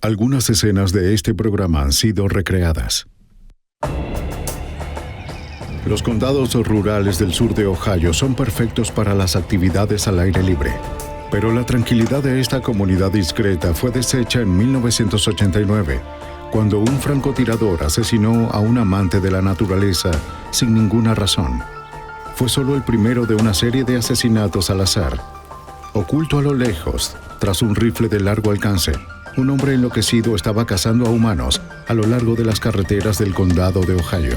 Algunas escenas de este programa han sido recreadas. Los condados rurales del sur de Ohio son perfectos para las actividades al aire libre, pero la tranquilidad de esta comunidad discreta fue deshecha en 1989, cuando un francotirador asesinó a un amante de la naturaleza sin ninguna razón. Fue solo el primero de una serie de asesinatos al azar. Oculto a lo lejos, tras un rifle de largo alcance, un hombre enloquecido estaba cazando a humanos a lo largo de las carreteras del condado de Ohio.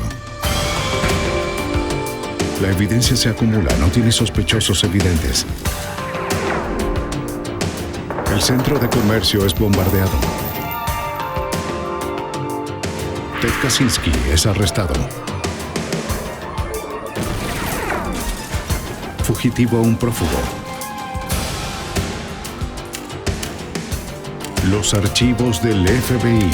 La evidencia se acumula, no tiene sospechosos evidentes. El centro de comercio es bombardeado. Ted Kaczynski es arrestado. Fugitivo a un prófugo. Los archivos del FBI.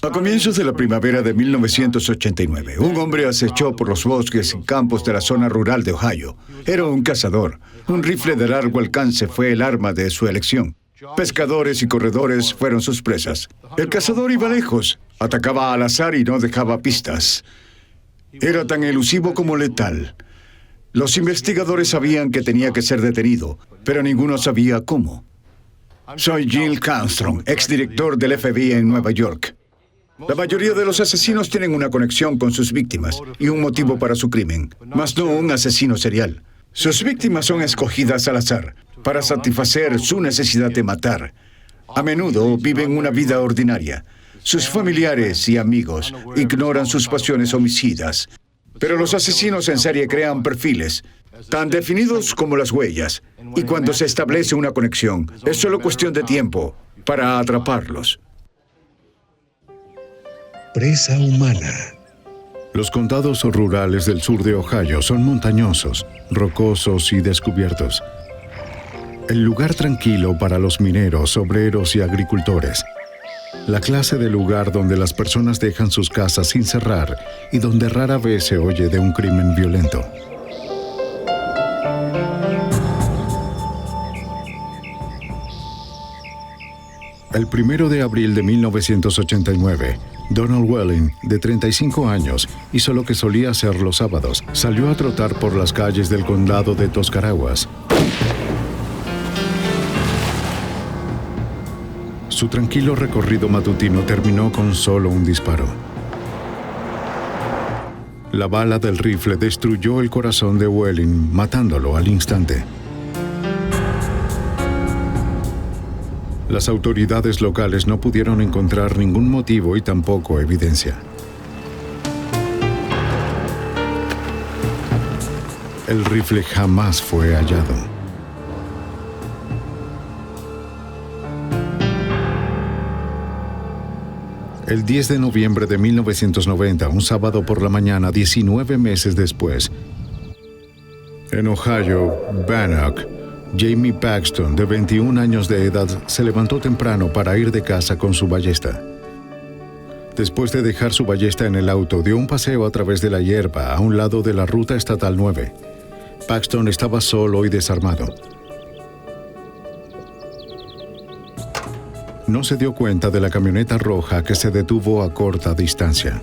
A comienzos de la primavera de 1989, un hombre acechó por los bosques y campos de la zona rural de Ohio. Era un cazador. Un rifle de largo alcance fue el arma de su elección. Pescadores y corredores fueron sus presas. El cazador iba lejos, atacaba al azar y no dejaba pistas. Era tan elusivo como letal. Los investigadores sabían que tenía que ser detenido, pero ninguno sabía cómo. Soy Jill Armstrong, exdirector del FBI en Nueva York. La mayoría de los asesinos tienen una conexión con sus víctimas y un motivo para su crimen, mas no un asesino serial. Sus víctimas son escogidas al azar para satisfacer su necesidad de matar. A menudo viven una vida ordinaria. Sus familiares y amigos ignoran sus pasiones homicidas. Pero los asesinos en serie crean perfiles, tan definidos como las huellas, y cuando se establece una conexión, es solo cuestión de tiempo para atraparlos. Presa humana. Los condados rurales del sur de Ohio son montañosos, rocosos y descubiertos. El lugar tranquilo para los mineros, obreros y agricultores. La clase de lugar donde las personas dejan sus casas sin cerrar y donde rara vez se oye de un crimen violento. El 1 de abril de 1989, Donald Welling, de 35 años, hizo lo que solía hacer los sábados. Salió a trotar por las calles del condado de Tuscarawas. Su tranquilo recorrido matutino terminó con solo un disparo. La bala del rifle destruyó el corazón de Welling, matándolo al instante. Las autoridades locales no pudieron encontrar ningún motivo y tampoco evidencia. El rifle jamás fue hallado. El 10 de noviembre de 1990, un sábado por la mañana, 19 meses después, en Ohio, Bannock, Jamie Paxton, de 21 años de edad, se levantó temprano para ir de casa con su ballesta. Después de dejar su ballesta en el auto, dio un paseo a través de la hierba a un lado de la ruta estatal 9. Paxton estaba solo y desarmado. No se dio cuenta de la camioneta roja que se detuvo a corta distancia.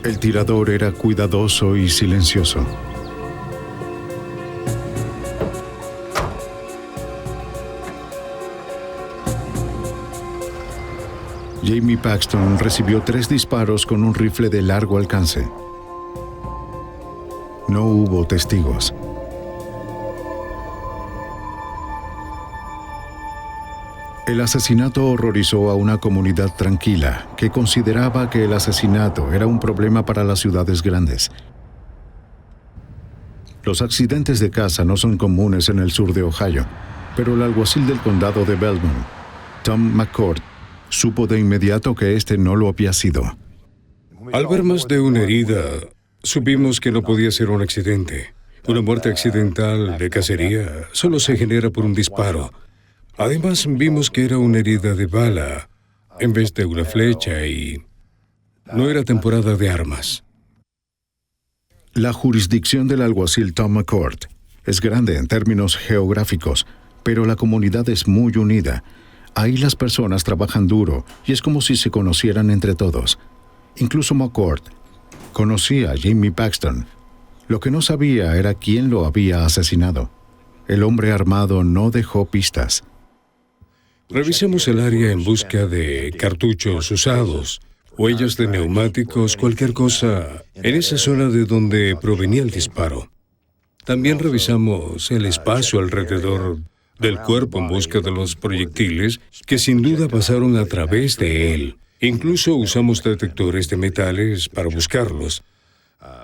El tirador era cuidadoso y silencioso. Jamie Paxton recibió 3 disparos con un rifle de largo alcance. No hubo testigos. El asesinato horrorizó a una comunidad tranquila que consideraba que el asesinato era un problema para las ciudades grandes. Los accidentes de caza no son comunes en el sur de Ohio, pero el alguacil del condado de Belmont, Tom McCord, supo de inmediato que este no lo había sido. Al ver más de una herida, supimos que no podía ser un accidente. Una muerte accidental de cacería solo se genera por un disparo. Además, vimos que era una herida de bala en vez de una flecha y no era temporada de armas. La jurisdicción del alguacil Tom McCourt es grande en términos geográficos, pero la comunidad es muy unida. Ahí las personas trabajan duro y es como si se conocieran entre todos. Incluso McCourt conocía a Jamie Paxton. Lo que no sabía era quién lo había asesinado. El hombre armado no dejó pistas. Revisamos el área en busca de cartuchos usados, huellas de neumáticos, cualquier cosa en esa zona de donde provenía el disparo. También revisamos el espacio alrededor del cuerpo en busca de los proyectiles que sin duda pasaron a través de él. Incluso usamos detectores de metales para buscarlos.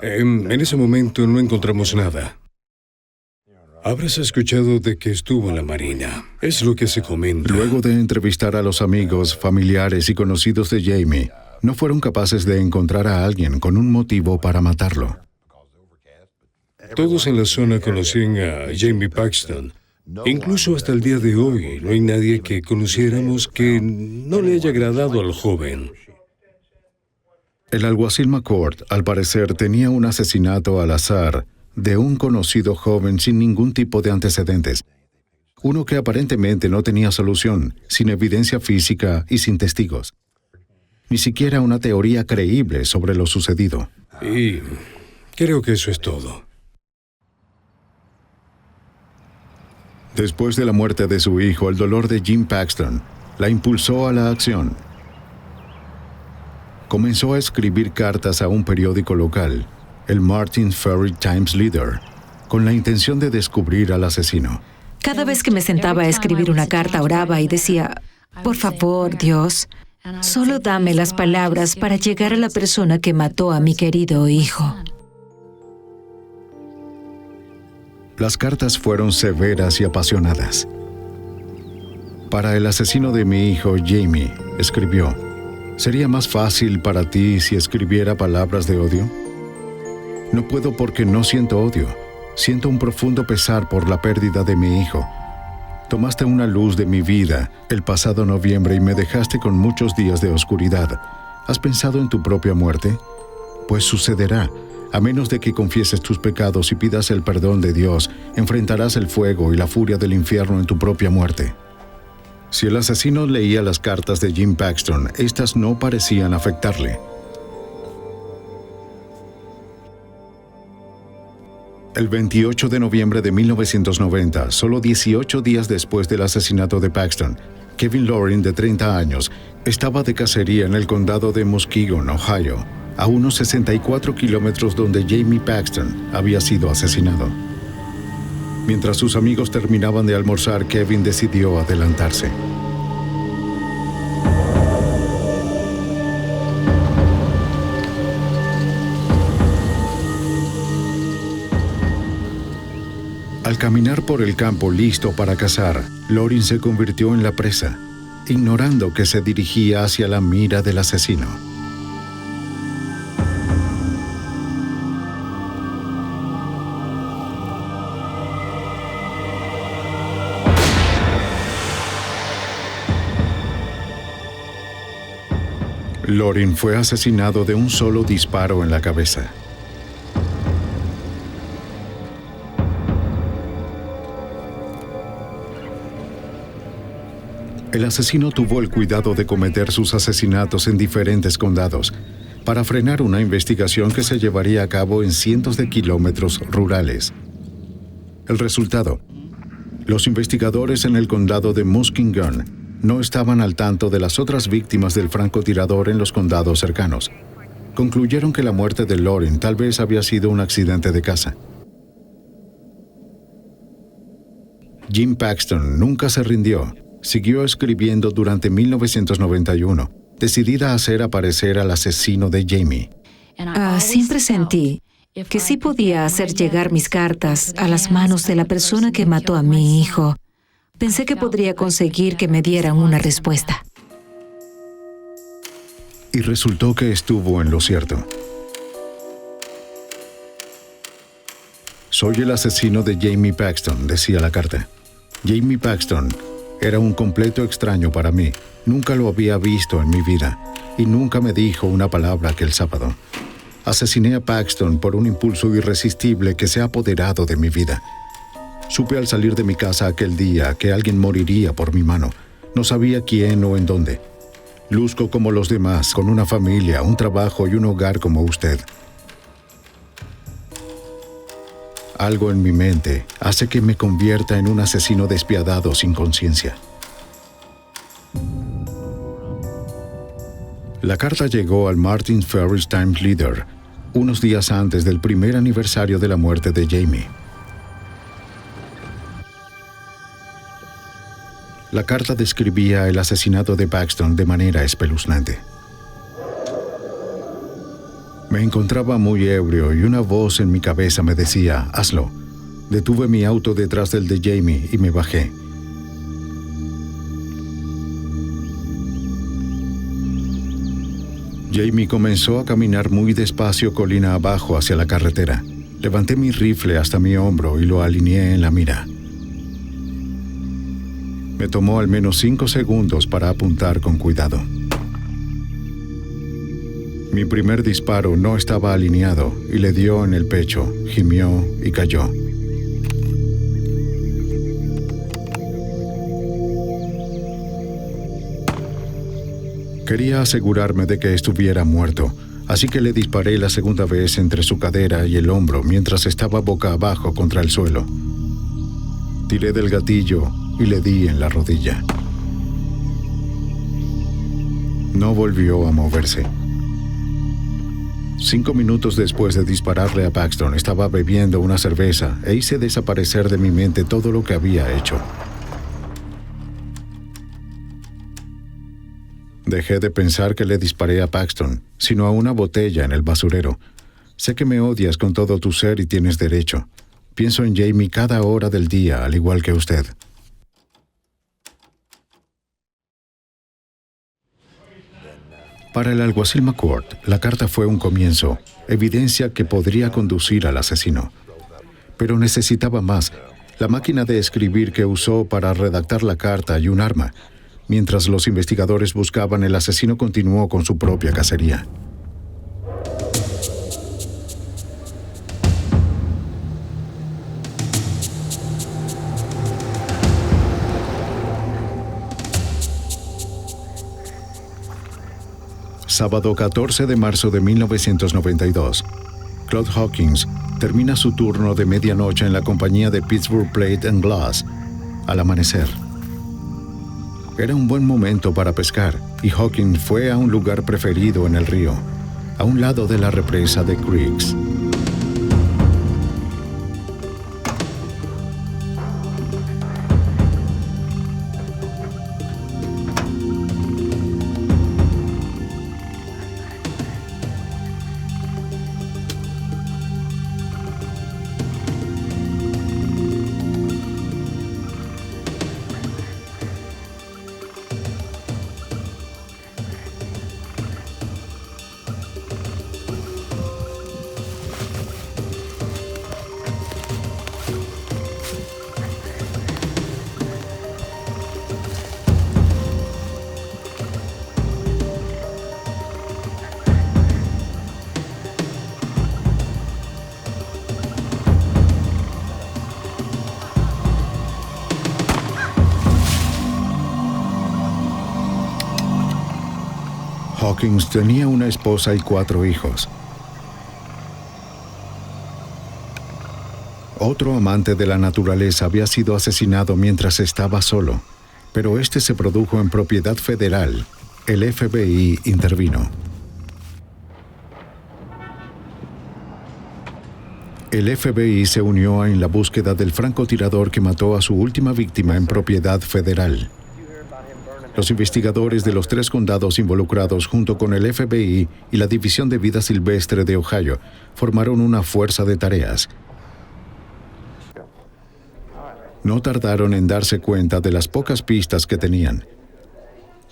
En ese momento no encontramos nada. Habrás escuchado de que estuvo en la Marina. Es lo que se comenta. Luego de entrevistar a los amigos, familiares y conocidos de Jamie, no fueron capaces de encontrar a alguien con un motivo para matarlo. Todos en la zona conocían a Jamie Paxton. Incluso hasta el día de hoy, no hay nadie que conociéramos que no le haya agradado al joven. El alguacil McCourt, al parecer, tenía un asesinato al azar de un conocido joven sin ningún tipo de antecedentes. Uno que aparentemente no tenía solución, sin evidencia física y sin testigos. Ni siquiera una teoría creíble sobre lo sucedido. Y creo que eso es todo. Después de la muerte de su hijo, el dolor de Jim Paxton la impulsó a la acción. Comenzó a escribir cartas a un periódico local, el Martin Ferry Times Leader, con la intención de descubrir al asesino. Cada vez que me sentaba a escribir una carta, oraba y decía, por favor, Dios, solo dame las palabras para llegar a la persona que mató a mi querido hijo. Las cartas fueron severas y apasionadas. Para el asesino de mi hijo, Jamie, escribió, ¿sería más fácil para ti si escribiera palabras de odio? No puedo porque no siento odio. Siento un profundo pesar por la pérdida de mi hijo. Tomaste una luz de mi vida el pasado noviembre y me dejaste con muchos días de oscuridad. ¿Has pensado en tu propia muerte? Pues sucederá. A menos de que confieses tus pecados y pidas el perdón de Dios, enfrentarás el fuego y la furia del infierno en tu propia muerte. Si el asesino leía las cartas de Jim Paxton, estas no parecían afectarle. El 28 de noviembre de 1990, solo 18 días después del asesinato de Paxton, Kevin Loring, de 30 años, estaba de cacería en el condado de Muskegon, Ohio, a unos 64 kilómetros donde Jamie Paxton había sido asesinado. Mientras sus amigos terminaban de almorzar, Kevin decidió adelantarse. Al caminar por el campo listo para cazar, Loring se convirtió en la presa, ignorando que se dirigía hacia la mira del asesino. Loring fue asesinado de un solo disparo en la cabeza. El asesino tuvo el cuidado de cometer sus asesinatos en diferentes condados para frenar una investigación que se llevaría a cabo en cientos de kilómetros rurales. El resultado: los investigadores en el condado de Muskegon no estaban al tanto de las otras víctimas del francotirador en los condados cercanos. Concluyeron que la muerte de Loring tal vez había sido un accidente de caza. Jim Paxton nunca se rindió. Siguió escribiendo durante 1991, decidida a hacer aparecer al asesino de Jamie. Siempre sentí que sí podía hacer llegar mis cartas a las manos de la persona que mató a mi hijo. Pensé que podría conseguir que me dieran una respuesta. Y resultó que estuvo en lo cierto. Soy el asesino de Jamie Paxton, decía la carta. Jamie Paxton era un completo extraño para mí. Nunca lo había visto en mi vida y nunca me dijo una palabra aquel sábado. Asesiné a Paxton por un impulso irresistible que se ha apoderado de mi vida. Supe al salir de mi casa aquel día que alguien moriría por mi mano. No sabía quién o en dónde. Luzco como los demás, con una familia, un trabajo y un hogar como usted. Algo en mi mente hace que me convierta en un asesino despiadado sin conciencia. La carta llegó al Martin Ferris Times Leader unos días antes del primer aniversario de la muerte de Jamie. La carta describía el asesinato de Paxton de manera espeluznante. Me encontraba muy ebrio y una voz en mi cabeza me decía, hazlo. Detuve mi auto detrás del de Jamie y me bajé. Jamie comenzó a caminar muy despacio colina abajo hacia la carretera. Levanté mi rifle hasta mi hombro y lo alineé en la mira. Me tomó al menos 5 segundos para apuntar con cuidado. Mi primer disparo no estaba alineado y le dio en el pecho, gimió y cayó. Quería asegurarme de que estuviera muerto, así que le disparé la segunda vez entre su cadera y el hombro mientras estaba boca abajo contra el suelo. Tiré del gatillo y le di en la rodilla. No volvió a moverse. 5 minutos después de dispararle a Paxton, estaba bebiendo una cerveza e hice desaparecer de mi mente todo lo que había hecho. Dejé de pensar que le disparé a Paxton, sino a una botella en el basurero. Sé que me odias con todo tu ser y tienes derecho. Pienso en Jamie cada hora del día, al igual que usted. Para el alguacil McCourt, la carta fue un comienzo, evidencia que podría conducir al asesino. Pero necesitaba más, la máquina de escribir que usó para redactar la carta y un arma. Mientras los investigadores buscaban, el asesino continuó con su propia cacería. Sábado 14 de marzo de 1992. Claude Hawkins termina su turno de medianoche en la compañía de Pittsburgh Plate and Glass al amanecer. Era un buen momento para pescar y Hawkins fue a un lugar preferido en el río, a un lado de la represa de Creeks. Hawkins tenía una esposa y 4 hijos. Otro amante de la naturaleza había sido asesinado mientras estaba solo, pero este se produjo en propiedad federal. El FBI intervino. El FBI se unió en la búsqueda del francotirador que mató a su última víctima en propiedad federal. Los investigadores de los 3 condados involucrados, junto con el FBI y la División de Vida Silvestre de Ohio, formaron una fuerza de tareas. No tardaron en darse cuenta de las pocas pistas que tenían.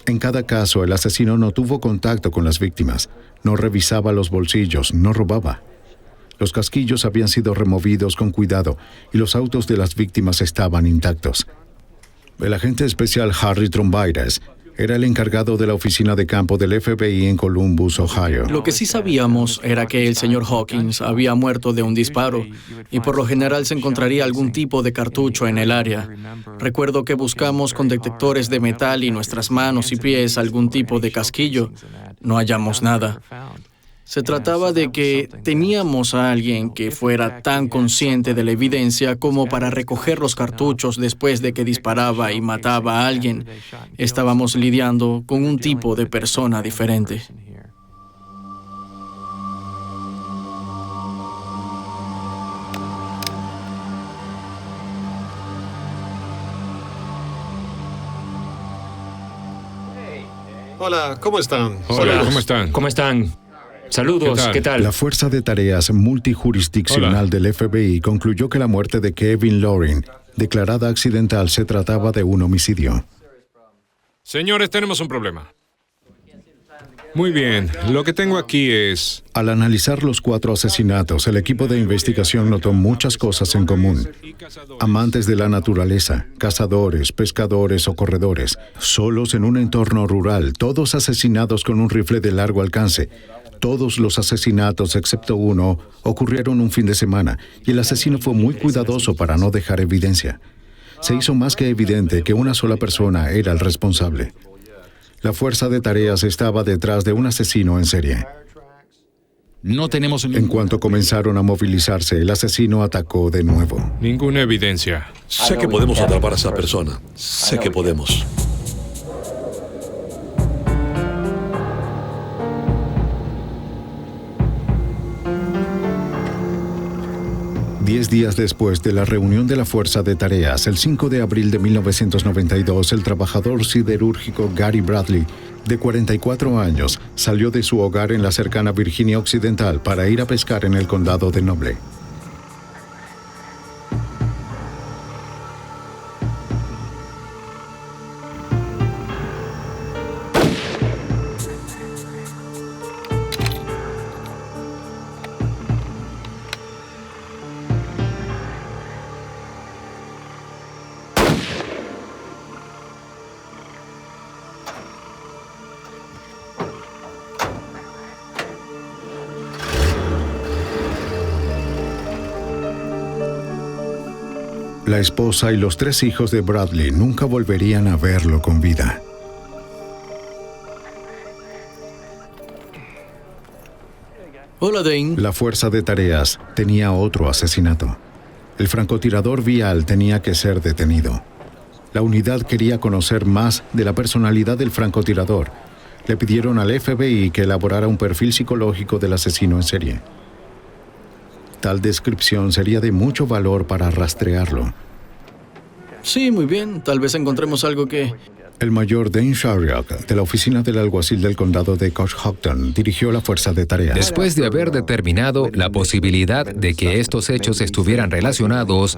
En cada caso, el asesino no tuvo contacto con las víctimas, no revisaba los bolsillos, no robaba. Los casquillos habían sido removidos con cuidado y los autos de las víctimas estaban intactos. El agente especial Harry Trombites era el encargado de la oficina de campo del FBI en Columbus, Ohio. Lo que sí sabíamos era que el señor Hawkins había muerto de un disparo y por lo general se encontraría algún tipo de cartucho en el área. Recuerdo que buscamos con detectores de metal y nuestras manos y pies algún tipo de casquillo. No hallamos nada. Se trataba de que teníamos a alguien que fuera tan consciente de la evidencia como para recoger los cartuchos después de que disparaba y mataba a alguien. Estábamos lidiando con un tipo de persona diferente. Hola, ¿cómo están? Hola, ¿cómo están? ¿Cómo están? Saludos, ¿qué tal? La Fuerza de Tareas Multijurisdiccional Hola. del FBI concluyó que la muerte de Kevin Loring, declarada accidental, se trataba de un homicidio. Señores, tenemos un problema. Muy bien, lo que tengo aquí es... Al analizar los 4 asesinatos, el equipo de investigación notó muchas cosas en común. Amantes de la naturaleza, cazadores, pescadores o corredores, solos en un entorno rural, todos asesinados con un rifle de largo alcance. Todos los asesinatos, excepto uno, ocurrieron un fin de semana, y el asesino fue muy cuidadoso para no dejar evidencia. Se hizo más que evidente que una sola persona era el responsable. La Fuerza de Tareas estaba detrás de un asesino en serie. No tenemos... En cuanto comenzaron a movilizarse, el asesino atacó de nuevo. Ninguna evidencia. Sé que podemos atrapar a esa persona. Sé que podemos. Diez días después de la reunión de la Fuerza de Tareas, el 5 de abril de 1992, el trabajador siderúrgico Gary Bradley, de 44 años, salió de su hogar en la cercana Virginia Occidental para ir a pescar en el condado de Noble. La esposa y los 3 hijos de Bradley nunca volverían a verlo con vida. Hola, Dane. La Fuerza de Tareas tenía otro asesinato. El francotirador Vial tenía que ser detenido. La unidad quería conocer más de la personalidad del francotirador. Le pidieron al FBI que elaborara un perfil psicológico del asesino en serie. Tal descripción sería de mucho valor para rastrearlo. Sí, muy bien. Tal vez encontremos algo que... El mayor Dane Sharrock, de la oficina del alguacil del condado de Coshocton, dirigió la Fuerza de Tareas. Después de haber determinado la posibilidad de que estos hechos estuvieran relacionados,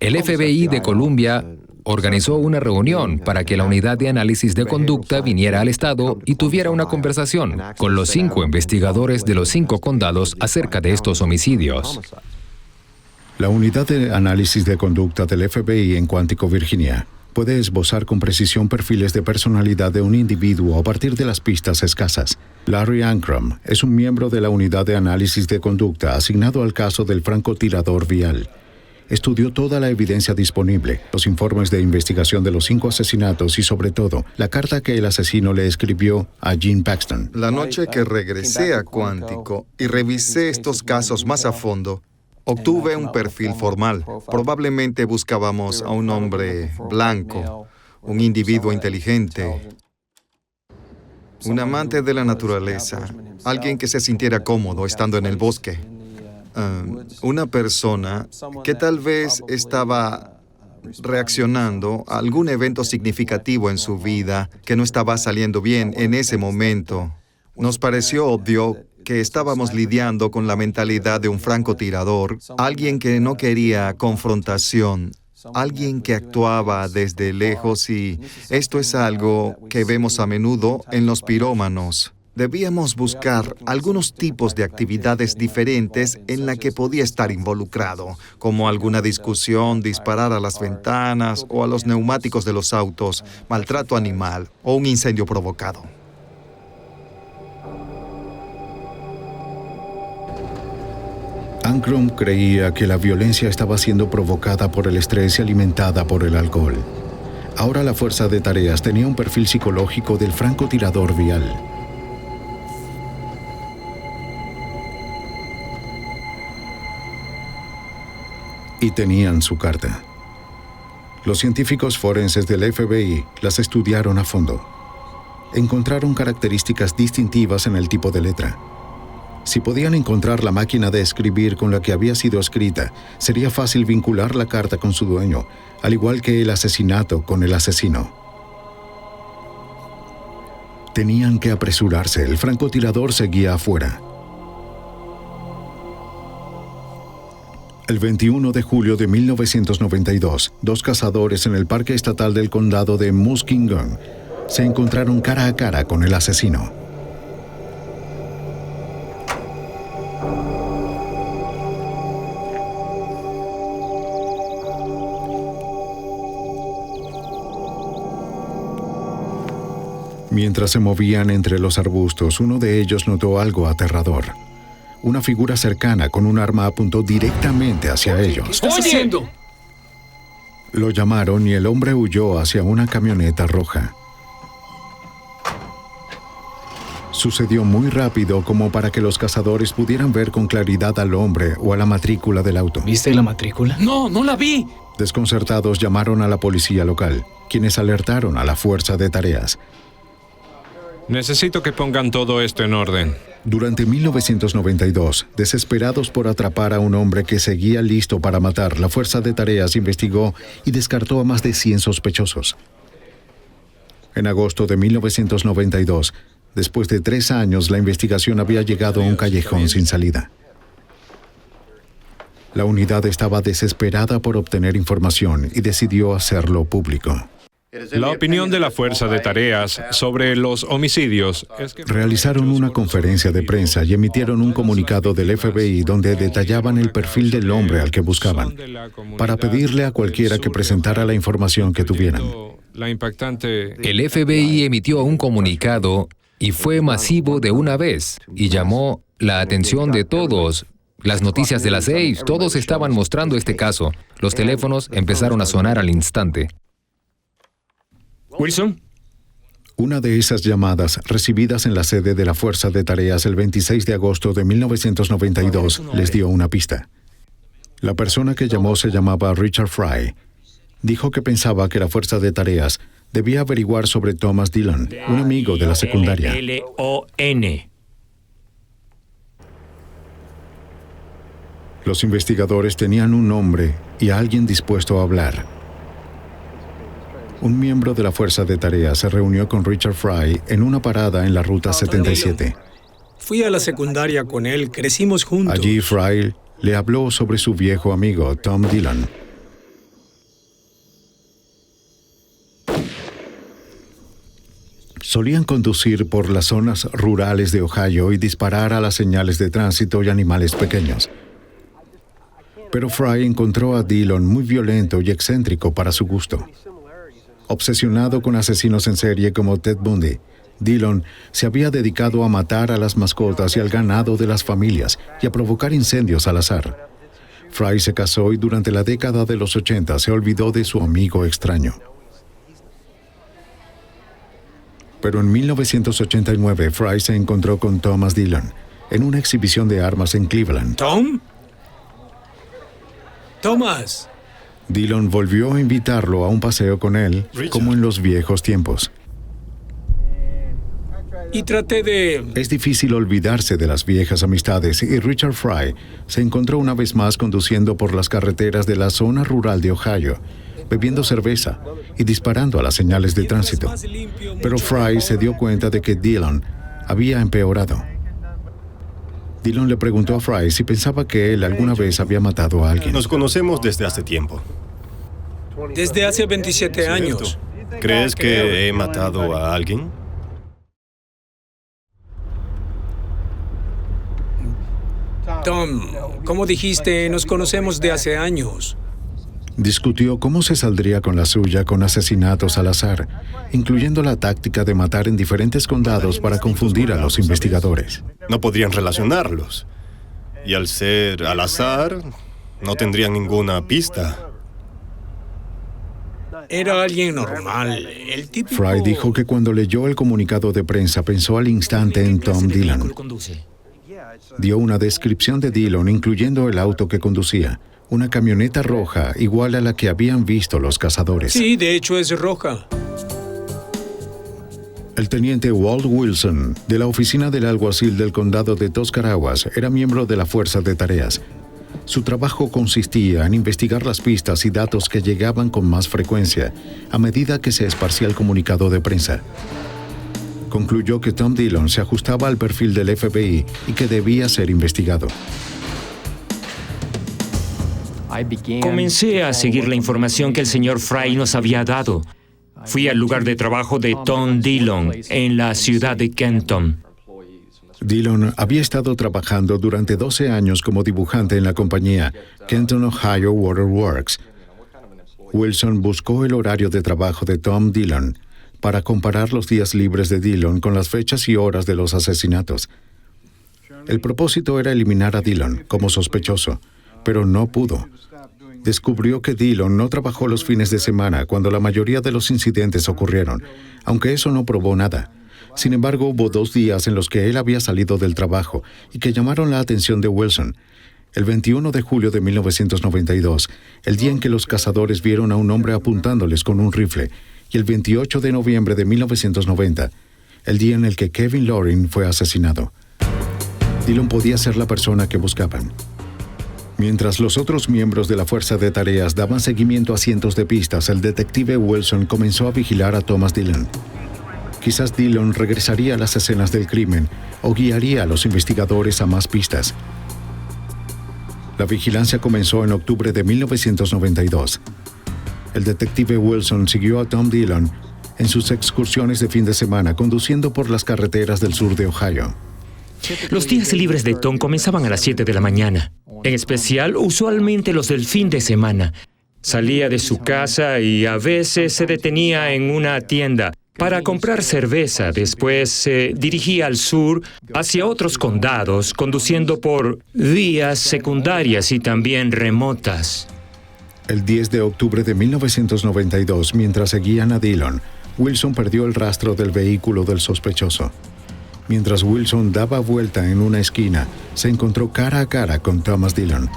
el FBI de Columbia organizó una reunión para que la unidad de análisis de conducta viniera al estado y tuviera una conversación con los 5 investigadores de los 5 condados acerca de estos homicidios. La unidad de análisis de conducta del FBI en Quantico, Virginia, puede esbozar con precisión perfiles de personalidad de un individuo a partir de las pistas escasas. Larry Ankrum es un miembro de la unidad de análisis de conducta asignado al caso del francotirador Vial. Estudió toda la evidencia disponible, los informes de investigación de los 5 asesinatos y, sobre todo, la carta que el asesino le escribió a Gene Paxton. La noche que regresé a Quantico y revisé estos casos más a fondo, obtuve un perfil formal. Probablemente buscábamos a un hombre blanco, un individuo inteligente, un amante de la naturaleza, alguien que se sintiera cómodo estando en el bosque. Una persona que tal vez estaba reaccionando a algún evento significativo en su vida que no estaba saliendo bien en ese momento. Nos pareció obvio que estábamos lidiando con la mentalidad de un francotirador, alguien que no quería confrontación, alguien que actuaba desde lejos, y esto es algo que vemos a menudo en los pirómanos. Debíamos buscar algunos tipos de actividades diferentes en la que podía estar involucrado, como alguna discusión, disparar a las ventanas o a los neumáticos de los autos, maltrato animal o un incendio provocado. Ankrum creía que la violencia estaba siendo provocada por el estrés y alimentada por el alcohol. Ahora la fuerza de tareas tenía un perfil psicológico del francotirador vial. Y tenían su carta. Los científicos forenses del FBI las estudiaron a fondo. Encontraron características distintivas en el tipo de letra. Si podían encontrar la máquina de escribir con la que había sido escrita, sería fácil vincular la carta con su dueño, al igual que el asesinato con el asesino. Tenían que apresurarse, el francotirador seguía afuera. El 21 de julio de 1992, dos cazadores en el Parque Estatal del Condado de Muskegon se encontraron cara a cara con el asesino. Mientras se movían entre los arbustos, uno de ellos notó algo aterrador. Una figura cercana con un arma apuntó directamente hacia ellos. ¿Qué estás haciendo? Lo llamaron y el hombre huyó hacia una camioneta roja. Sucedió muy rápido como para que los cazadores pudieran ver con claridad al hombre o a la matrícula del auto. ¿Viste la matrícula? No, no la vi. Desconcertados llamaron a la policía local, quienes alertaron a la fuerza de tareas. Necesito que pongan todo esto en orden. Durante 1992, desesperados por atrapar a un hombre que seguía listo para matar, la fuerza de tareas investigó y descartó a más de 100 sospechosos. En agosto de 1992, después de 3 años, la investigación había llegado a un callejón sin salida. La unidad estaba desesperada por obtener información y decidió hacerlo público. La opinión de la fuerza de tareas sobre los homicidios es que realizaron una conferencia de prensa y emitieron un comunicado del FBI donde detallaban el perfil del hombre al que buscaban, para pedirle a cualquiera que presentara la información que tuvieran. El FBI emitió un comunicado y fue masivo de una vez y llamó la atención de todos. Las noticias de las 6, todos estaban mostrando este caso. Los teléfonos empezaron a sonar al instante. Wilson. Una de esas llamadas, recibidas en la sede de la Fuerza de Tareas el 26 de agosto de 1992, les dio una pista. La persona que llamó se llamaba Richard Fry. Dijo que pensaba que la Fuerza de Tareas debía averiguar sobre Thomas Dillon, un amigo de la secundaria. L-O-N. Los investigadores tenían un nombre y a alguien dispuesto a hablar. Un miembro de la Fuerza de Tareas se reunió con Richard Fry en una parada en la Ruta 77. Fui a la secundaria con él, crecimos juntos. Allí Fry le habló sobre su viejo amigo, Tom Dillon. Solían conducir por las zonas rurales de Ohio y disparar a las señales de tránsito y animales pequeños. Pero Fry encontró a Dillon muy violento y excéntrico para su gusto. Obsesionado con asesinos en serie como Ted Bundy, Dillon se había dedicado a matar a las mascotas y al ganado de las familias y a provocar incendios al azar. Fry se casó y durante la década de los 80 se olvidó de su amigo extraño. Pero en 1989, Fry se encontró con Thomas Dillon en una exhibición de armas en Cleveland. ¿Tom? Thomas. Dillon volvió a invitarlo a un paseo con él, como en los viejos tiempos. Y traté de... Es difícil olvidarse de las viejas amistades y Richard Fry se encontró una vez más conduciendo por las carreteras de la zona rural de Ohio, bebiendo cerveza y disparando a las señales de tránsito. Pero Fry se dio cuenta de que Dillon había empeorado. Dillon le preguntó a Fry si pensaba que él alguna vez había matado a alguien. Nos conocemos desde hace tiempo. Desde hace 27 años. ¿Crees que he matado a alguien? Tom, como dijiste, nos conocemos de hace años. Discutió cómo se saldría con la suya con asesinatos al azar, incluyendo la táctica de matar en diferentes condados para confundir a los investigadores. No podrían relacionarlos. Y al ser al azar, no tendrían ninguna pista. Era alguien normal, el típico... Fry dijo que cuando leyó el comunicado de prensa pensó al instante en Tom Dillon. Dio una descripción de Dillon, incluyendo el auto que conducía, una camioneta roja igual a la que habían visto los cazadores. Sí, de hecho es roja. El teniente Walt Wilson, de la oficina del alguacil del condado de Tuscarawas, era miembro de la fuerza de tareas. Su trabajo consistía en investigar las pistas y datos que llegaban con más frecuencia a medida que se esparcía el comunicado de prensa. Concluyó que Tom Dillon se ajustaba al perfil del FBI y que debía ser investigado. Comencé a seguir la información que el señor Fry nos había dado. Fui al lugar de trabajo de Tom Dillon en la ciudad de Kenton. Dillon había estado trabajando durante 12 años como dibujante en la compañía Kenton, Ohio Water Works. Wilson buscó el horario de trabajo de Tom Dillon para comparar los días libres de Dillon con las fechas y horas de los asesinatos. El propósito era eliminar a Dillon como sospechoso, pero no pudo. Descubrió que Dillon no trabajó los fines de semana cuando la mayoría de los incidentes ocurrieron, aunque eso no probó nada. Sin embargo, hubo 2 días en los que él había salido del trabajo y que llamaron la atención de Wilson. El 21 de julio de 1992, el día en que los cazadores vieron a un hombre apuntándoles con un rifle, y el 28 de noviembre de 1990, el día en el que Kevin Loring fue asesinado. Dillon podía ser la persona que buscaban. Mientras los otros miembros de la fuerza de tareas daban seguimiento a cientos de pistas, el detective Wilson comenzó a vigilar a Thomas Dillon. Quizás Dillon regresaría a las escenas del crimen o guiaría a los investigadores a más pistas. La vigilancia comenzó en octubre de 1992. El detective Wilson siguió a Tom Dillon en sus excursiones de fin de semana, conduciendo por las carreteras del sur de Ohio. Los días libres de Tom comenzaban a las 7 de la mañana. En especial, usualmente los del fin de semana. Salía de su casa y a veces se detenía en una tienda para comprar cerveza. Después se dirigía al sur, hacia otros condados, conduciendo por vías secundarias y también remotas. El 10 de octubre de 1992, mientras seguían a Dillon, Wilson perdió el rastro del vehículo del sospechoso. Mientras Wilson daba vuelta en una esquina, se encontró cara a cara con Thomas Dillon.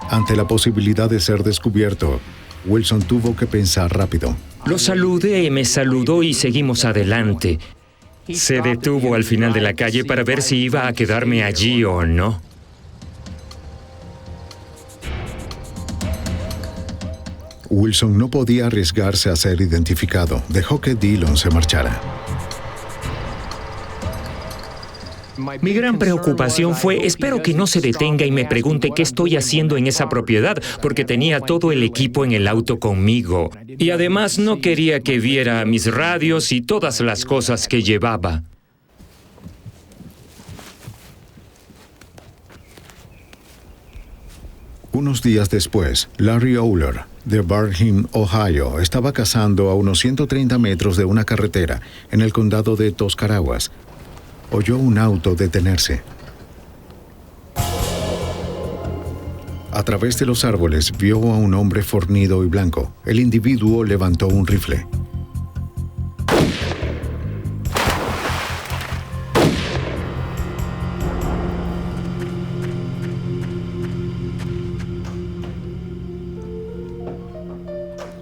Ante la posibilidad de ser descubierto, Wilson tuvo que pensar rápido. Lo saludé, me saludó y seguimos adelante. Se detuvo al final de la calle para ver si iba a quedarme allí o no. Wilson no podía arriesgarse a ser identificado. Dejó que Dillon se marchara. Mi gran preocupación fue, espero que no se detenga y me pregunte qué estoy haciendo en esa propiedad, porque tenía todo el equipo en el auto conmigo. Y además no quería que viera mis radios y todas las cosas que llevaba. Unos días después, Larry Oler, de Barnham, Ohio, estaba cazando a unos 130 metros de una carretera en el condado de Tuscarawas. Oyó un auto detenerse. A través de los árboles vio a un hombre fornido y blanco. El individuo levantó un rifle.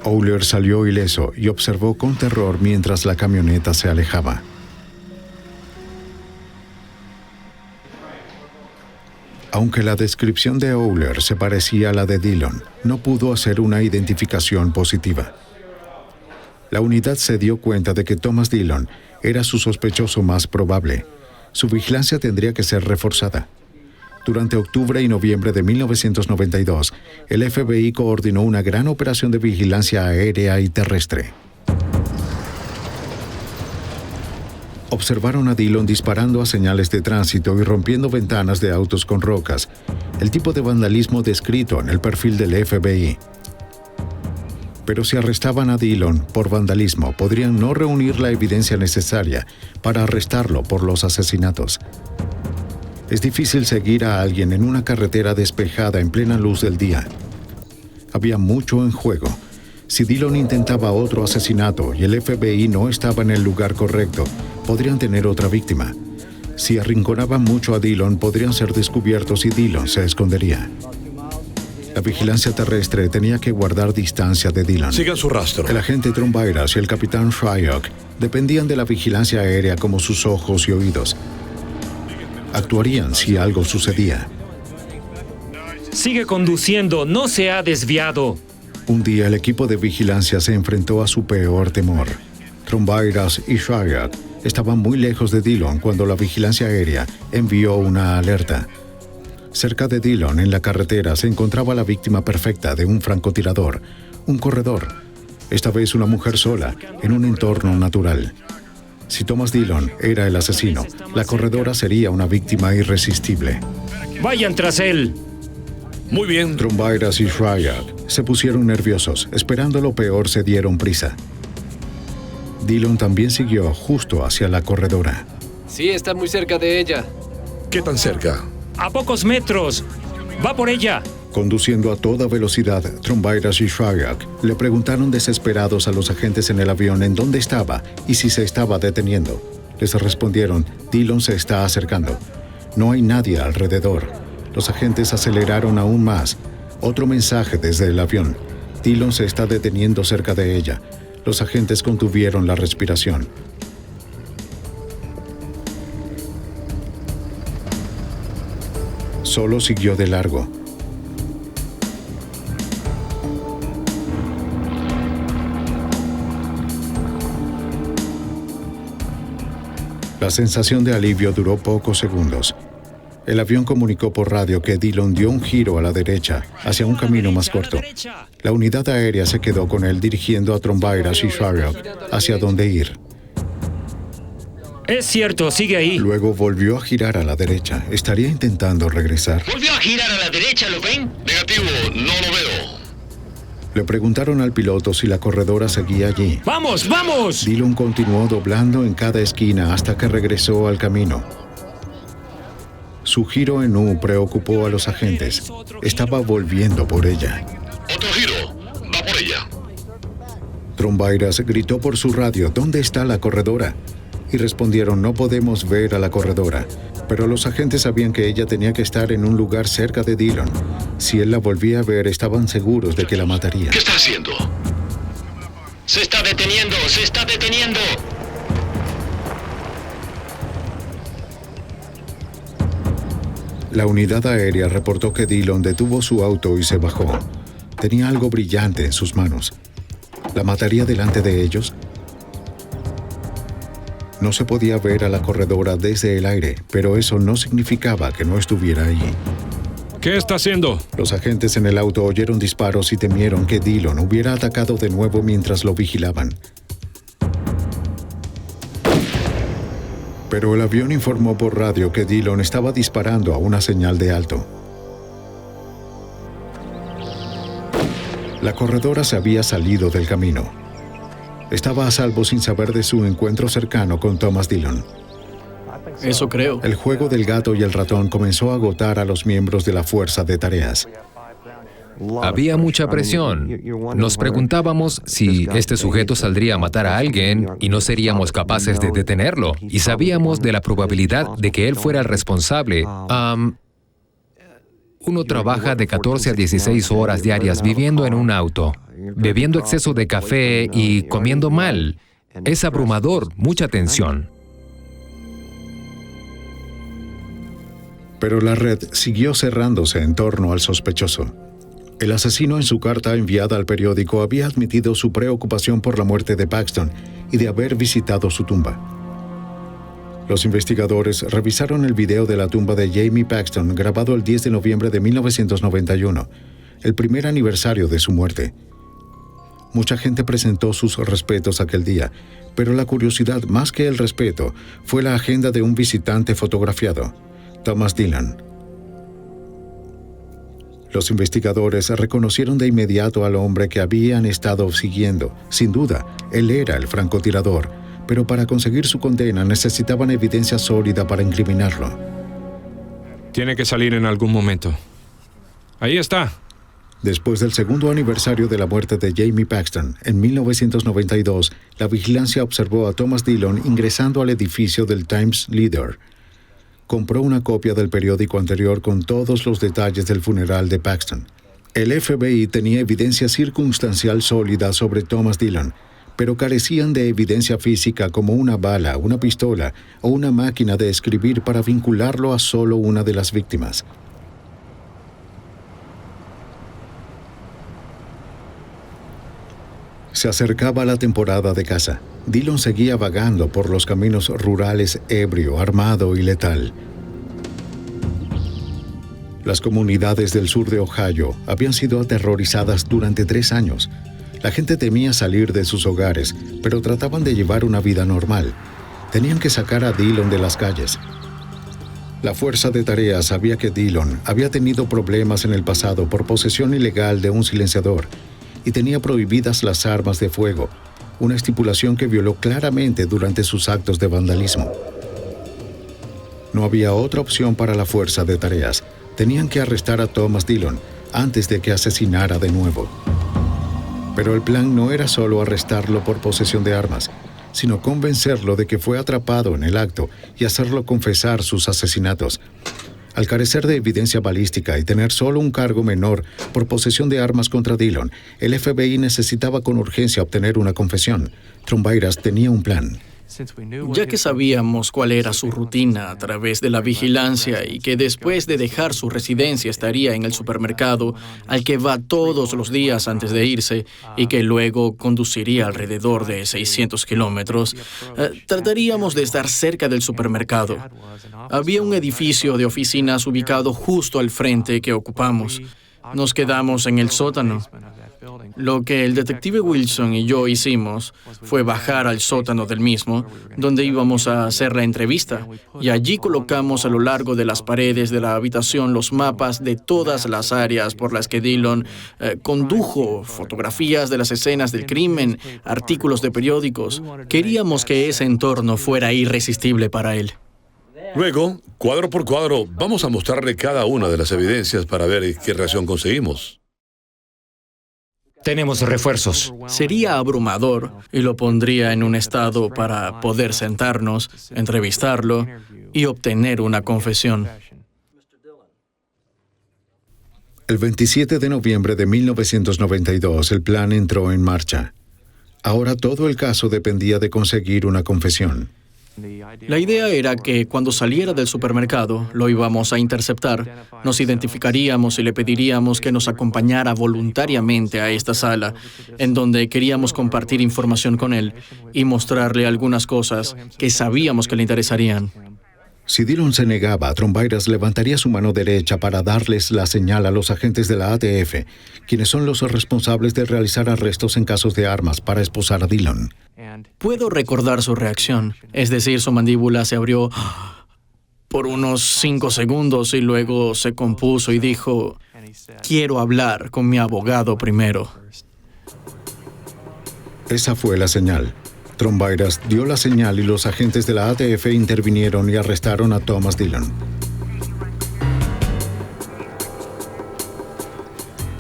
Oler salió ileso y observó con terror mientras la camioneta se alejaba. Aunque la descripción de Oler se parecía a la de Dillon, no pudo hacer una identificación positiva. La unidad se dio cuenta de que Thomas Dillon era su sospechoso más probable. Su vigilancia tendría que ser reforzada. Durante octubre y noviembre de 1992, el FBI coordinó una gran operación de vigilancia aérea y terrestre. observaron a Dillon disparando a señales de tránsito y rompiendo ventanas de autos con rocas, el tipo de vandalismo descrito en el perfil del FBI. Pero si arrestaban a Dillon por vandalismo, podrían no reunir la evidencia necesaria para arrestarlo por los asesinatos. Es difícil seguir a alguien en una carretera despejada en plena luz del día. Había mucho en juego. Si Dillon intentaba otro asesinato y el FBI no estaba en el lugar correcto, podrían tener otra víctima. Si arrinconaban mucho a Dillon, podrían ser descubiertos y Dillon se escondería. La vigilancia terrestre tenía que guardar distancia de Dillon. Sigan su rastro. El agente Trombayras y el capitán Shyok dependían de la vigilancia aérea como sus ojos y oídos. Actuarían si algo sucedía. Sigue conduciendo, no se ha desviado. Un día el equipo de vigilancia se enfrentó a su peor temor. Trombayras y Shyok estaban muy lejos de Dillon cuando la vigilancia aérea envió una alerta. Cerca de Dillon, en la carretera, se encontraba la víctima perfecta de un francotirador, un corredor. Esta vez una mujer sola, en un entorno natural. Si Thomas Dillon era el asesino, la corredora sería una víctima irresistible. ¡Vayan tras él! Muy bien. Trombayras y Shyok se pusieron nerviosos. Esperando lo peor, se dieron prisa. Dillon también siguió justo hacia la corredora. Sí, está muy cerca de ella. ¿Qué tan cerca? ¡A pocos metros! ¡Va por ella! Conduciendo a toda velocidad, Trombayras y Shyok le preguntaron desesperados a los agentes en el avión en dónde estaba y si se estaba deteniendo. Les respondieron, Dillon se está acercando. No hay nadie alrededor. Los agentes aceleraron aún más. Otro mensaje desde el avión. Dillon se está deteniendo cerca de ella. Los agentes contuvieron la respiración. Solo siguió de largo. La sensación de alivio duró pocos segundos. El avión comunicó por radio que Dillon dio un giro a la derecha, hacia un camino más corto. La unidad aérea se quedó con él dirigiendo a Trombayras y Shyok hacia dónde ir. Es cierto, sigue ahí. Luego volvió a girar a la derecha. ¿Estaría intentando regresar? ¿Volvió a girar a la derecha, lo ven? Negativo, no lo veo. Le preguntaron al piloto si la corredora seguía allí. ¡Vamos, vamos! Dillon continuó doblando en cada esquina hasta que regresó al camino. Su giro en U preocupó a los agentes. Estaba volviendo por ella. Otro giro, va por ella. Trombayras gritó por su radio, ¿dónde está la corredora? Y respondieron, no podemos ver a la corredora. Pero los agentes sabían que ella tenía que estar en un lugar cerca de Dillon. Si él la volvía a ver, estaban seguros de que la mataría. ¿Qué está haciendo? Se está deteniendo, se está deteniendo. La unidad aérea reportó que Dillon detuvo su auto y se bajó. Tenía algo brillante en sus manos. ¿La mataría delante de ellos? No se podía ver a la corredora desde el aire, pero eso no significaba que no estuviera allí. ¿Qué está haciendo? Los agentes en el auto oyeron disparos y temieron que Dillon hubiera atacado de nuevo mientras lo vigilaban. Pero el avión informó por radio que Dillon estaba disparando a una señal de alto. La corredora se había salido del camino. Estaba a salvo sin saber de su encuentro cercano con Thomas Dillon. Eso creo. El juego del gato y el ratón comenzó a agotar a los miembros de la fuerza de tareas. Había mucha presión. Nos preguntábamos si este sujeto saldría a matar a alguien y no seríamos capaces de detenerlo. Y sabíamos de la probabilidad de que él fuera el responsable. Uno trabaja de 14 a 16 horas diarias viviendo en un auto, bebiendo exceso de café y comiendo mal. Es abrumador, mucha tensión. Pero la red siguió cerrándose en torno al sospechoso. El asesino en su carta enviada al periódico había admitido su preocupación por la muerte de Paxton y de haber visitado su tumba. Los investigadores revisaron el video de la tumba de Jamie Paxton grabado el 10 de noviembre de 1991, el primer aniversario de su muerte. Mucha gente presentó sus respetos aquel día, pero la curiosidad más que el respeto fue la agenda de un visitante fotografiado, Thomas Dillon. Los investigadores reconocieron de inmediato al hombre que habían estado siguiendo. Sin duda, él era el francotirador, pero para conseguir su condena necesitaban evidencia sólida para incriminarlo. Tiene que salir en algún momento. Ahí está. Después del segundo aniversario de la muerte de Jamie Paxton, en 1992, la vigilancia observó a Thomas Dillon ingresando al edificio del Times Leader. Compró una copia del periódico anterior con todos los detalles del funeral de Paxton. El FBI tenía evidencia circunstancial sólida sobre Thomas Dillon, pero carecían de evidencia física como una bala, una pistola o una máquina de escribir para vincularlo a solo una de las víctimas. Se acercaba la temporada de caza. Dillon seguía vagando por los caminos rurales ebrio, armado y letal. Las comunidades del sur de Ohio habían sido aterrorizadas durante 3 años. La gente temía salir de sus hogares, pero trataban de llevar una vida normal. Tenían que sacar a Dillon de las calles. La fuerza de tareas sabía que Dillon había tenido problemas en el pasado por posesión ilegal de un silenciador y tenía prohibidas las armas de fuego, una estipulación que violó claramente durante sus actos de vandalismo. No había otra opción para la fuerza de tareas. Tenían que arrestar a Thomas Dillon antes de que asesinara de nuevo. Pero el plan no era solo arrestarlo por posesión de armas, sino convencerlo de que fue atrapado en el acto y hacerlo confesar sus asesinatos. Al carecer de evidencia balística y tener solo un cargo menor por posesión de armas contra Dillon, el FBI necesitaba con urgencia obtener una confesión. Trombairas tenía un plan. Ya que sabíamos cuál era su rutina a través de la vigilancia y que después de dejar su residencia estaría en el supermercado al que va todos los días antes de irse y que luego conduciría alrededor de 600 kilómetros, trataríamos de estar cerca del supermercado. Había un edificio de oficinas ubicado justo al frente que ocupamos. Nos quedamos en el sótano. Lo que el detective Wilson y yo hicimos fue bajar al sótano del mismo, donde íbamos a hacer la entrevista, y allí colocamos a lo largo de las paredes de la habitación los mapas de todas las áreas por las que Dillon condujo, fotografías de las escenas del crimen, artículos de periódicos. Queríamos que ese entorno fuera irresistible para él. Luego, cuadro por cuadro, vamos a mostrarle cada una de las evidencias para ver qué reacción conseguimos. Tenemos refuerzos. Sería abrumador y lo pondría en un estado para poder sentarnos, entrevistarlo y obtener una confesión. El 27 de noviembre de 1992, el plan entró en marcha. Ahora todo el caso dependía de conseguir una confesión. La idea era que cuando saliera del supermercado, lo íbamos a interceptar, nos identificaríamos y le pediríamos que nos acompañara voluntariamente a esta sala, en donde queríamos compartir información con él y mostrarle algunas cosas que sabíamos que le interesarían. Si Dillon se negaba, Trombairas levantaría su mano derecha para darles la señal a los agentes de la ATF, quienes son los responsables de realizar arrestos en casos de armas para esposar a Dillon. Puedo recordar su reacción, es decir, su mandíbula se abrió por unos 5 segundos y luego se compuso y dijo, «Quiero hablar con mi abogado primero». Esa fue la señal. Trombairas dio la señal y los agentes de la ATF intervinieron y arrestaron a Thomas Dillon.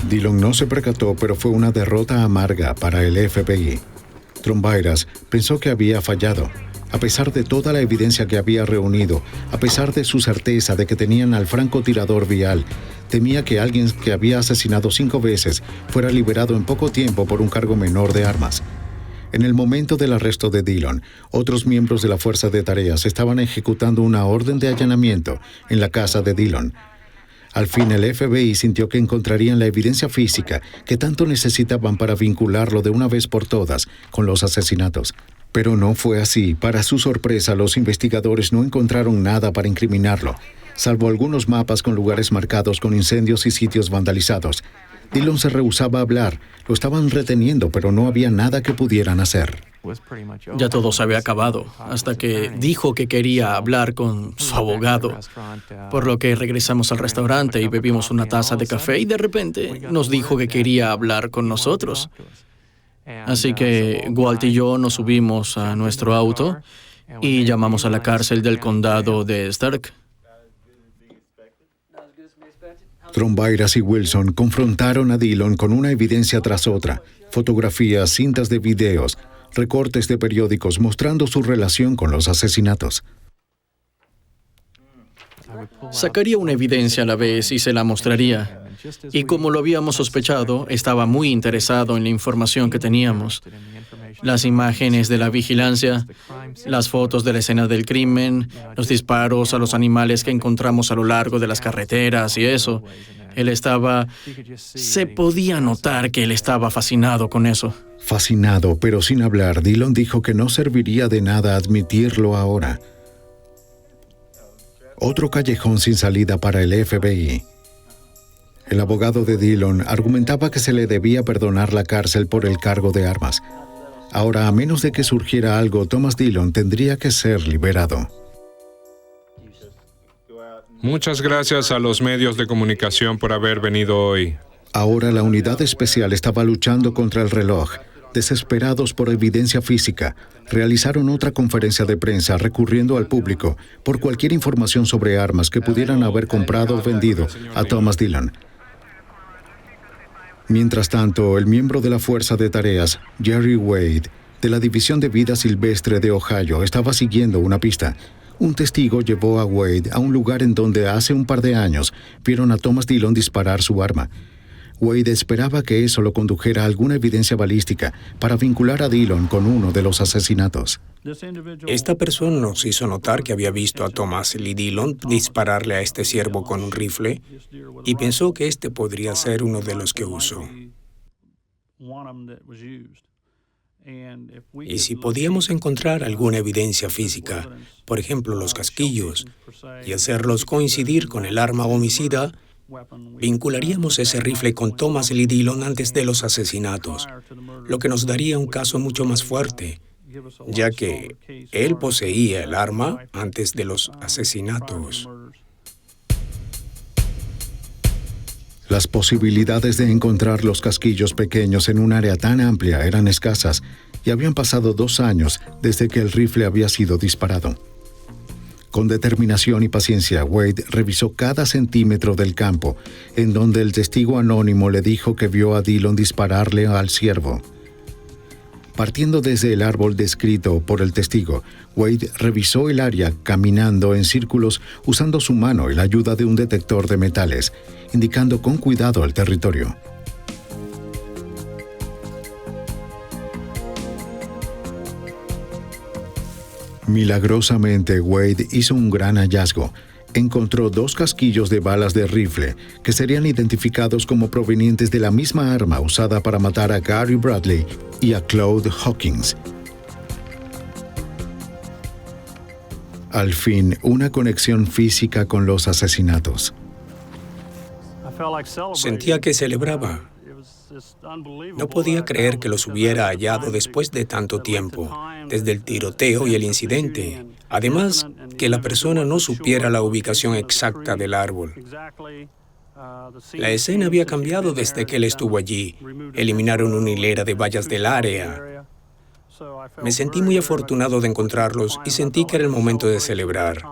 Dillon no se percató, pero fue una derrota amarga para el FBI. Trombairas pensó que había fallado. A pesar de toda la evidencia que había reunido, a pesar de su certeza de que tenían al francotirador vial, temía que alguien que había asesinado 5 veces fuera liberado en poco tiempo por un cargo menor de armas. En el momento del arresto de Dillon, otros miembros de la Fuerza de Tareas estaban ejecutando una orden de allanamiento en la casa de Dillon. Al fin, el FBI sintió que encontrarían la evidencia física que tanto necesitaban para vincularlo de una vez por todas con los asesinatos. Pero no fue así. Para su sorpresa, los investigadores no encontraron nada para incriminarlo, salvo algunos mapas con lugares marcados con incendios y sitios vandalizados. Dillon se rehusaba a hablar. Lo estaban reteniendo, pero no había nada que pudieran hacer. Ya todo se había acabado, hasta que dijo que quería hablar con su abogado. Por lo que regresamos al restaurante y bebimos una taza de café y de repente nos dijo que quería hablar con nosotros. Así que Walt y yo nos subimos a nuestro auto y llamamos a la cárcel del condado de Stark. Trombayras y Wilson confrontaron a Dillon con una evidencia tras otra, fotografías, cintas de videos, recortes de periódicos mostrando su relación con los asesinatos. Sacaría una evidencia a la vez y se la mostraría. Y como lo habíamos sospechado, estaba muy interesado en la información que teníamos. Las imágenes de la vigilancia, las fotos de la escena del crimen, los disparos a los animales que encontramos a lo largo de las carreteras y eso. Se podía notar que él estaba fascinado con eso. Fascinado, pero sin hablar, Dillon dijo que no serviría de nada admitirlo ahora. Otro callejón sin salida para el FBI. El abogado de Dillon argumentaba que se le debía perdonar la cárcel por el cargo de armas. Ahora, a menos de que surgiera algo, Thomas Dillon tendría que ser liberado. Muchas gracias a los medios de comunicación por haber venido hoy. Ahora la unidad especial estaba luchando contra el reloj. Desesperados por evidencia física, realizaron otra conferencia de prensa recurriendo al público por cualquier información sobre armas que pudieran haber comprado o vendido a Thomas Dillon. Mientras tanto, el miembro de la Fuerza de Tareas, Jerry Wade, de la División de Vida Silvestre de Ohio, estaba siguiendo una pista. Un testigo llevó a Wade a un lugar en donde hace un par de años vieron a Thomas Dillon disparar su arma. Wade esperaba que eso lo condujera a alguna evidencia balística para vincular a Dillon con uno de los asesinatos. Esta persona nos hizo notar que había visto a Thomas Lee Dillon dispararle a este ciervo con un rifle y pensó que este podría ser uno de los que usó. Y si podíamos encontrar alguna evidencia física, por ejemplo los casquillos, y hacerlos coincidir con el arma homicida, vincularíamos ese rifle con Thomas Lee Dillon antes de los asesinatos, lo que nos daría un caso mucho más fuerte, ya que él poseía el arma antes de los asesinatos. Las posibilidades de encontrar los casquillos pequeños en un área tan amplia eran escasas y habían pasado 2 años desde que el rifle había sido disparado. Con determinación y paciencia, Wade revisó cada centímetro del campo en donde el testigo anónimo le dijo que vio a Dillon dispararle al ciervo. Partiendo desde el árbol descrito por el testigo, Wade revisó el área caminando en círculos usando su mano y la ayuda de un detector de metales, indicando con cuidado el territorio. Milagrosamente, Wade hizo un gran hallazgo. Encontró 2 casquillos de balas de rifle que serían identificados como provenientes de la misma arma usada para matar a Gary Bradley y a Claude Hawkins. Al fin, una conexión física con los asesinatos. Sentía que celebraba. No podía creer que los hubiera hallado después de tanto tiempo, desde el tiroteo y el incidente. Además, que la persona no supiera la ubicación exacta del árbol. La escena había cambiado desde que él estuvo allí. Eliminaron una hilera de vallas del área. Me sentí muy afortunado de encontrarlos y sentí que era el momento de celebrar.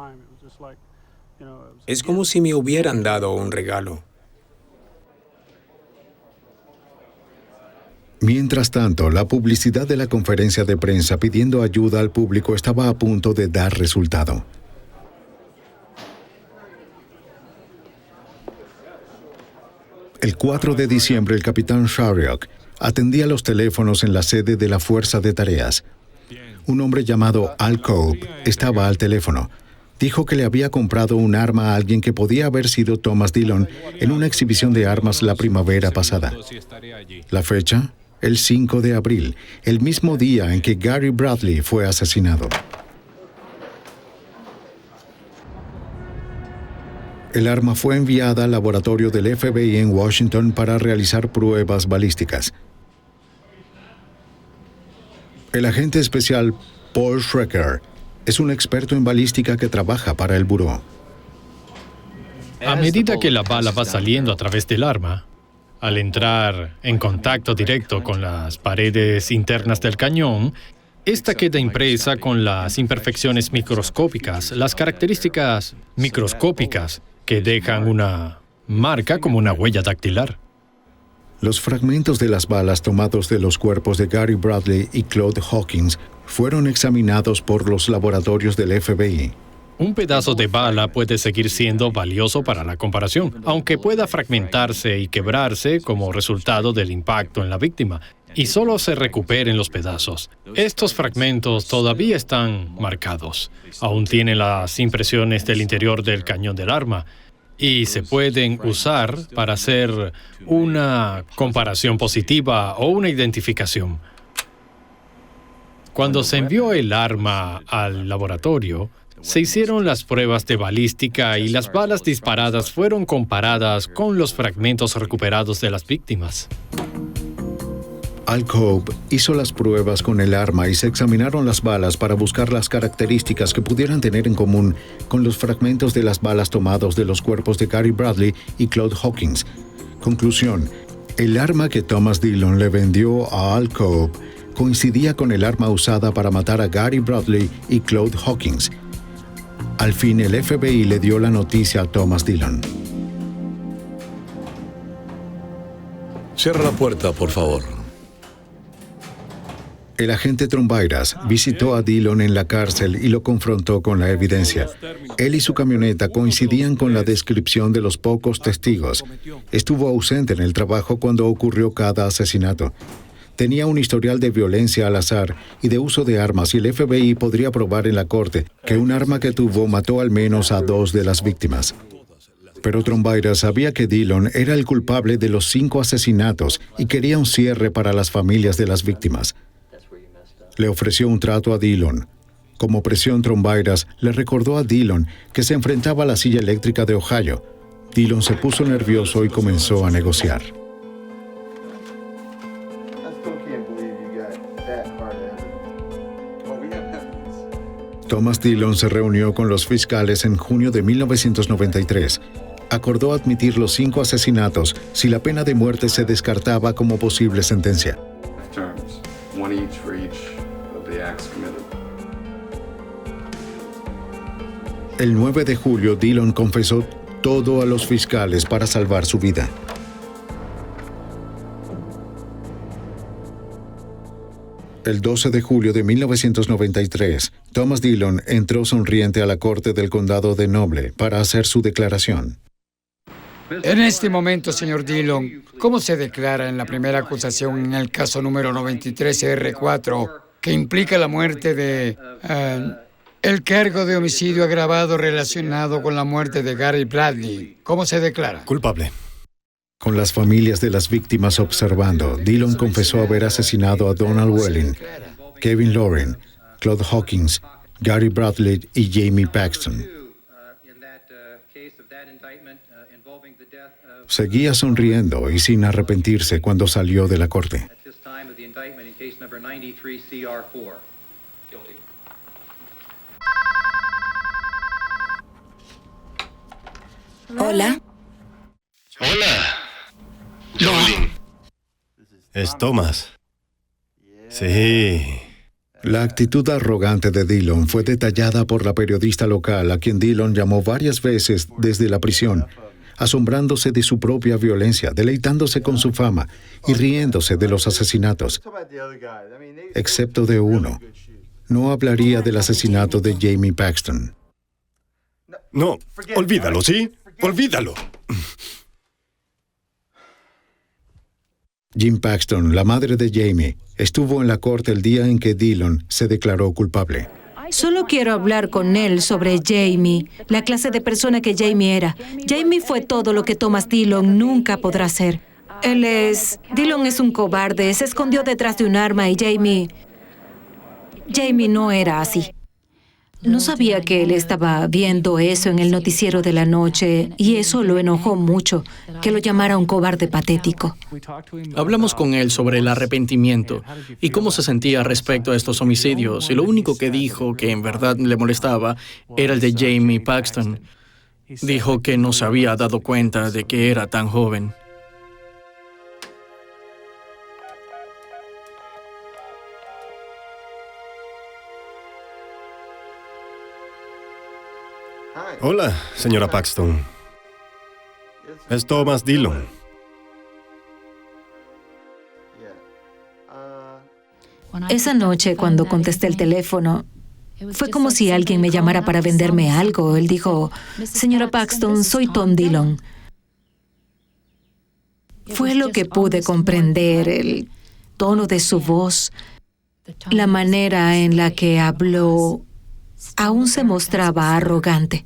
Es como si me hubieran dado un regalo. Mientras tanto, la publicidad de la conferencia de prensa pidiendo ayuda al público estaba a punto de dar resultado. El 4 de diciembre, el capitán Sharrock atendía los teléfonos en la sede de la Fuerza de Tareas. Un hombre llamado Al Cope estaba al teléfono. Dijo que le había comprado un arma a alguien que podía haber sido Thomas Dillon en una exhibición de armas la primavera pasada. La fecha, el 5 de abril, el mismo día en que Gary Bradley fue asesinado. El arma fue enviada al laboratorio del FBI en Washington para realizar pruebas balísticas. El agente especial Paul Schrecker es un experto en balística que trabaja para el buró. A medida que la bala va saliendo a través del arma, al entrar en contacto directo con las paredes internas del cañón, esta queda impresa con las imperfecciones microscópicas, las características microscópicas que dejan una marca como una huella dactilar. Los fragmentos de las balas tomados de los cuerpos de Gary Bradley y Claude Hawkins fueron examinados por los laboratorios del FBI. Un pedazo de bala puede seguir siendo valioso para la comparación, aunque pueda fragmentarse y quebrarse como resultado del impacto en la víctima, y solo se recuperen los pedazos. Estos fragmentos todavía están marcados. Aún tienen las impresiones del interior del cañón del arma, y se pueden usar para hacer una comparación positiva o una identificación. Cuando se envió el arma al laboratorio, se hicieron las pruebas de balística y las balas disparadas fueron comparadas con los fragmentos recuperados de las víctimas. Al Cobb hizo las pruebas con el arma y se examinaron las balas para buscar las características que pudieran tener en común con los fragmentos de las balas tomados de los cuerpos de Gary Bradley y Claude Hawkins. Conclusión: el arma que Thomas Dillon le vendió a Al Cobb coincidía con el arma usada para matar a Gary Bradley y Claude Hawkins. Al fin, el FBI le dio la noticia a Thomas Dillon. Cierra la puerta, por favor. El agente Trombairas visitó a Dillon en la cárcel y lo confrontó con la evidencia. Él y su camioneta coincidían con la descripción de los pocos testigos. Estuvo ausente en el trabajo cuando ocurrió cada asesinato. Tenía un historial de violencia al azar y de uso de armas, y el FBI podría probar en la corte que un arma que tuvo mató al menos a 2 de las víctimas. Pero Trombairas sabía que Dillon era el culpable de los 5 asesinatos y quería un cierre para las familias de las víctimas. Le ofreció un trato a Dillon. Como presión, Trombairas le recordó a Dillon que se enfrentaba a la silla eléctrica de Ohio. Dillon se puso nervioso y comenzó a negociar. Thomas Dillon se reunió con los fiscales en junio de 1993. Acordó admitir los 5 asesinatos si la pena de muerte se descartaba como posible sentencia. El 9 de julio, Dillon confesó todo a los fiscales para salvar su vida. El 12 de julio de 1993, Thomas Dillon entró sonriente a la corte del condado de Noble para hacer su declaración. En este momento, señor Dillon, ¿cómo se declara en la primera acusación en el caso número 93R4 que implica la muerte de... el cargo de homicidio agravado relacionado con la muerte de Gary Bradley? ¿Cómo se declara? Culpable. Con las familias de las víctimas observando, Dillon confesó haber asesinado a Donald Welling, Kevin Lauren, Claude Hawkins, Gary Bradley y Jamie Paxton. Seguía sonriendo y sin arrepentirse cuando salió de la corte. Hola. Hola. Jolene. Es Thomas. Sí. La actitud arrogante de Dillon fue detallada por la periodista local, a quien Dillon llamó varias veces desde la prisión, asombrándose de su propia violencia, deleitándose con su fama y riéndose de los asesinatos, excepto de uno. No hablaría del asesinato de Jamie Paxton. No, olvídalo, ¿sí? Olvídalo. Jim Paxton, la madre de Jamie, estuvo en la corte el día en que Dillon se declaró culpable. Solo quiero hablar con él sobre Jamie, la clase de persona que Jamie era. Jamie fue todo lo que Thomas Dillon nunca podrá ser. Dillon es un cobarde, se escondió detrás de un arma y Jamie no era así. No sabía que él estaba viendo eso en el noticiero de la noche y eso lo enojó mucho, que lo llamara un cobarde patético. Hablamos con él sobre el arrepentimiento y cómo se sentía respecto a estos homicidios, y lo único que dijo que en verdad le molestaba era el de Jamie Paxton. Dijo que no se había dado cuenta de que era tan joven. Hola, señora Paxton. Es Thomas Dillon. Esa noche, cuando contesté el teléfono, fue como si alguien me llamara para venderme algo. Él dijo, señora Paxton, soy Tom Dillon. Fue lo que pude comprender, el tono de su voz, la manera en la que habló, aún se mostraba arrogante.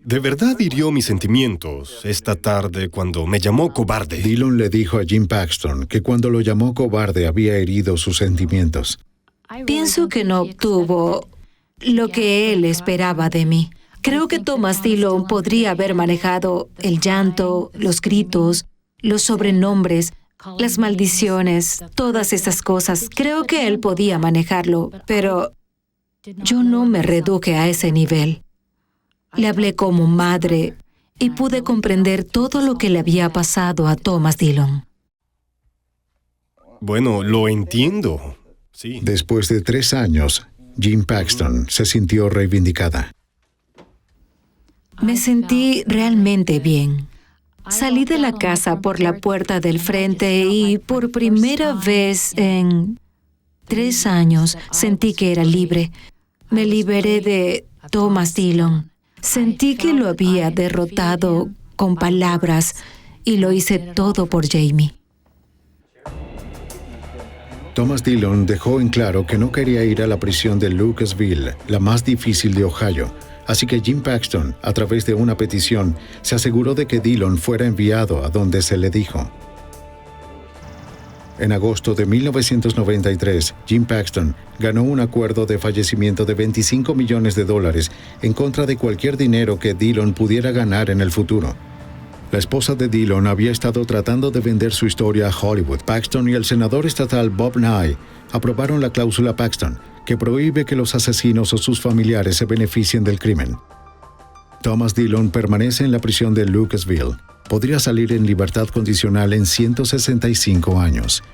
De verdad hirió mis sentimientos esta tarde cuando me llamó cobarde. Dillon le dijo a Jim Paxton que cuando lo llamó cobarde había herido sus sentimientos. Pienso que no obtuvo lo que él esperaba de mí. Creo que Thomas Dillon podría haber manejado el llanto, los gritos, los sobrenombres, las maldiciones, todas esas cosas. Creo que él podía manejarlo, pero yo no me reduje a ese nivel. Le hablé como madre y pude comprender todo lo que le había pasado a Thomas Dillon. Bueno, lo entiendo. Sí. Después de 3 años, Jim Paxton se sintió reivindicada. Me sentí realmente bien. Salí de la casa por la puerta del frente y por primera vez en 3 años sentí que era libre. Me liberé de Thomas Dillon. Sentí que lo había derrotado con palabras y lo hice todo por Jamie. Thomas Dillon dejó en claro que no quería ir a la prisión de Lucasville, la más difícil de Ohio. Así que Jim Paxton, a través de una petición, se aseguró de que Dillon fuera enviado a donde se le dijo. En agosto de 1993, Jim Paxton ganó un acuerdo de fallecimiento de $25 millones en contra de cualquier dinero que Dillon pudiera ganar en el futuro. La esposa de Dillon había estado tratando de vender su historia a Hollywood. Paxton y el senador estatal Bob Nye aprobaron la cláusula Paxton, que prohíbe que los asesinos o sus familiares se beneficien del crimen. Thomas Dillon permanece en la prisión de Lucasville. Podría salir en libertad condicional en 165 años.